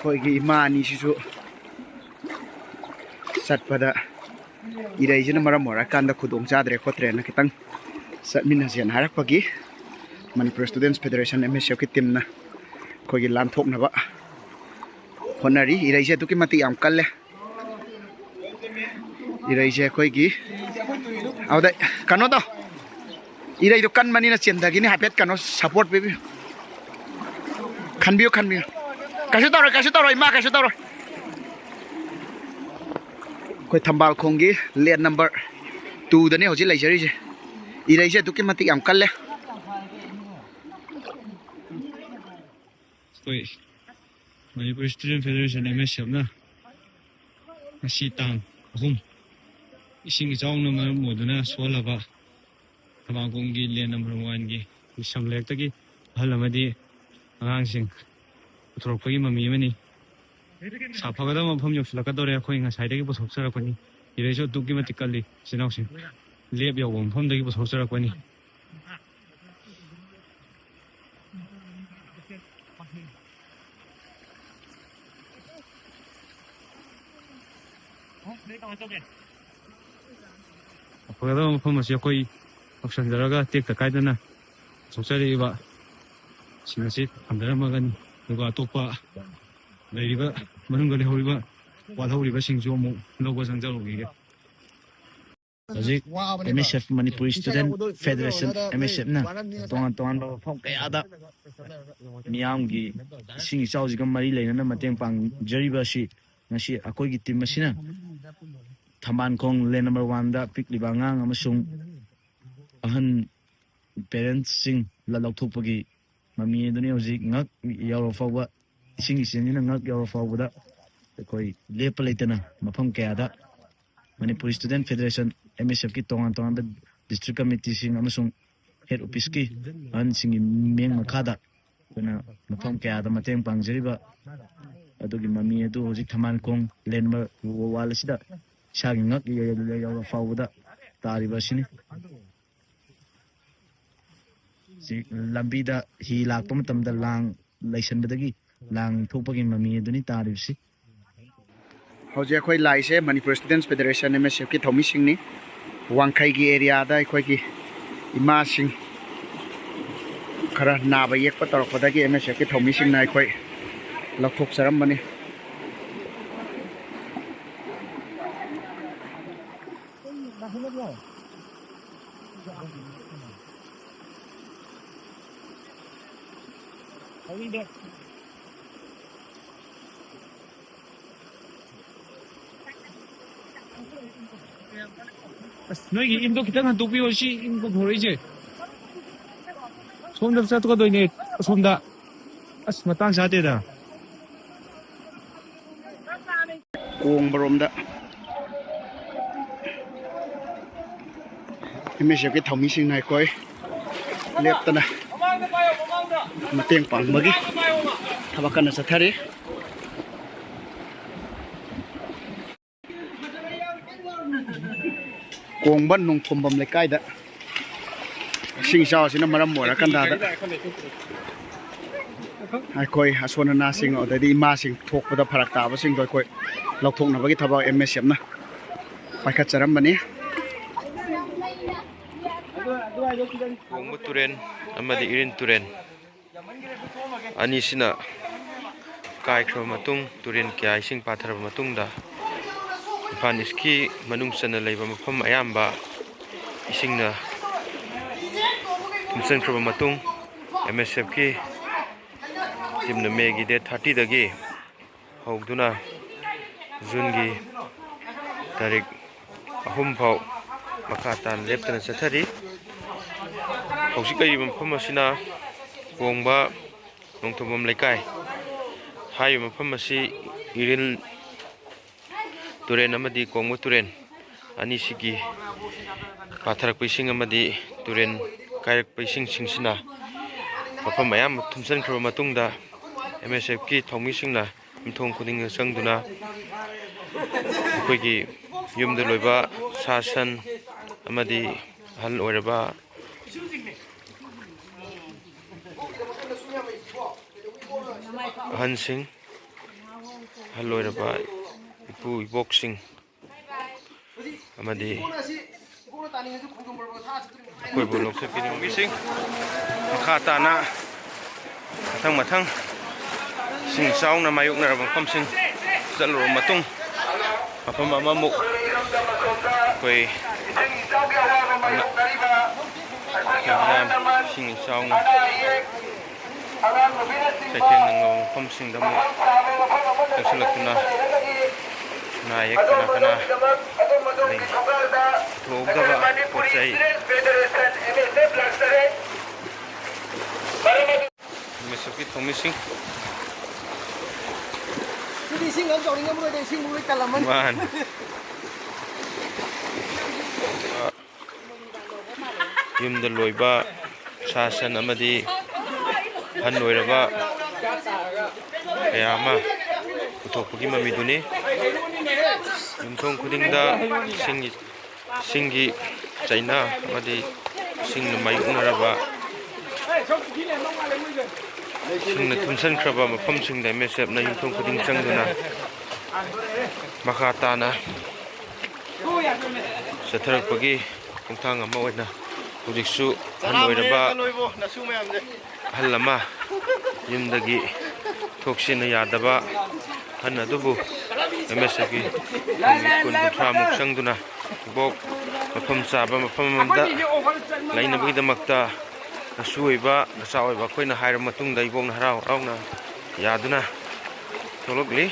ꯑꯩꯈꯣꯏꯒꯤ ꯏꯃꯥ ꯑꯅꯤꯁꯤꯁꯨ ꯆꯠꯄꯗ ꯏꯔꯩꯁꯤꯅ ꯃꯔꯝ ꯑꯣꯏꯔꯀꯥꯟꯗ ꯈꯨꯗꯣꯡ ꯆꯥꯗ꯭ꯔꯦ ꯈꯣꯠꯇ꯭ꯔꯦꯅ ꯈꯤꯇꯪ ꯆꯠꯃꯤꯟꯅꯁꯦꯅ ꯍꯥꯏꯔꯛꯄꯒꯤ ꯃꯅꯤꯄꯨꯔ ꯁ꯭ꯇꯨꯗꯦꯟꯠꯁ ꯐꯦꯗꯔꯦꯁꯟ MSFꯀꯤ ꯇꯤꯝꯅ ꯑꯩꯈꯣꯏꯒꯤ ꯂꯥꯟꯊꯣꯛꯅꯕ ꯍꯣꯠꯅꯔꯤ ꯏꯔꯩꯁꯦ ꯑꯗꯨꯛꯀꯤ ꯃꯇꯤꯛ ꯌꯥꯝ ꯀꯜꯂꯦ 이래이제 거기 아우다 까노도 이래이도 깐만이나 젠다기니 하벳 까노 서포트 베비 칸비오 가시 떨어 이마 가시 떨어 거기 탐발 공기 레드 넘버 2다니 호지 레이저리제 이래이제 두께 마틱 양 깔래 거기 Manipur Student Federation MSF나 ngasi tang ahum ising ichawng na maram moduna solaba thamangkong gi len number 1 gi samlek tagi hal amadi angangsing puthorokpagi mami amani safagada mafam yopsulakadore akhoi ngasai dagi puthoksarakpani irejo tukki matikali sinausing leb yaw mafam dagi puthoksarakpani Apagada mafam asi akhoi opsandaraga tekta kaidana soksariba sinasi amdaramagani duga atokpa leiriba manungga lehoriba wadhoriba singju amu logo jangjarogi Hojik MSF Manipur Student Federation MSF na tongan mafam kayada miyamgi sing ichawjiga mari leinana mateng pangjariba si ngasi akoigi team asina Thambankong lane number 1 da pikliba ngang amasung ahan parents sing lalauthopagi mami duni hojik ngak yauro fawba ising isingina ngak yauro fawda koi lepa leitana mafam kayada Manipur Student Federation MSF ki tongan district committee sing amasung head office ki an singi meng Makha da kuna mafam kayada mateng pangjariba adugi mami adu hojik Thambankong lane number 1 asida Shagi ngak yaw fawda tariba sini si lambida hi lakpa matamda lang laisanbadagi lang thopagi mami aduni taribsi Hoje akhoi laise Manipur Students Federation MSF ki thomi singni wangkhai gi area da akhoi gi ima sing khara naba yekpa torokpadagi MSF ki thomi sing na akhoi lathok saram bani Noigi imdo kitang hantukpiyo si imdo bhorije somda chatuka doine somda as matang chate da kong baromda MSF ki thomi sing nai koi leptana mateng pangbagi thabakana Chathari Kongban nung thombam lekai da sing saw sina maram mora kanda da ai koi asona na sing odadi ma sing thokpada pharak ta ba sing doi koi lokthokna bagi thaba MSF na paikhat charam bani Kongmu turen amadi irin turen anisina kaikhra matung turen kya ising patharaba matungda Imphal iski manung sana leiba mafam ayamba isingna tumsankraba matung MSF ki timna megi de 30 dagi hogduna June gi tarik ahum phau Makha tan leptana Chathari hojik ai mafam asina kongba nongthomam lekai hai mafam asi irin turen amadi kongmu turen ani sigi patharak paising amadi turen kairak paising singsina mafam mayam thumsan khra matungda MSF ki thomi singna mthong khuding sangduna akoigi yumda loiba sasan amadi hal oiraba hansing ahal oiraba ipu iboksing amadi akoibu loksakini mising makha tana mathang sing saungna mayoknaraba mafamsing chalro matung mafam amamuk koi sing saungna Chathari nang mafamsing damu nagsulakuna nayak kana thogdaba pochai MSF ki thomising man yumda loiba sasan amadi han loiraba kaya ama puthokpagi mamiduni yumthong khudingda singi chaina amadi singna mayoknaraba singna thumsankraba mafamsingda MSF na yumthong khuding changduna makha tana satharakpagi khongthang ama oina hujiksu han oiraba ahal ama yumdagi thoksina yadaba han adubu MSF ki kun kuthra muk changduna bok mafam chaba mafam amda lainabagidmakta nasuiba nasaoiba koina haira matungda ibong harau rauna yaduna tolokli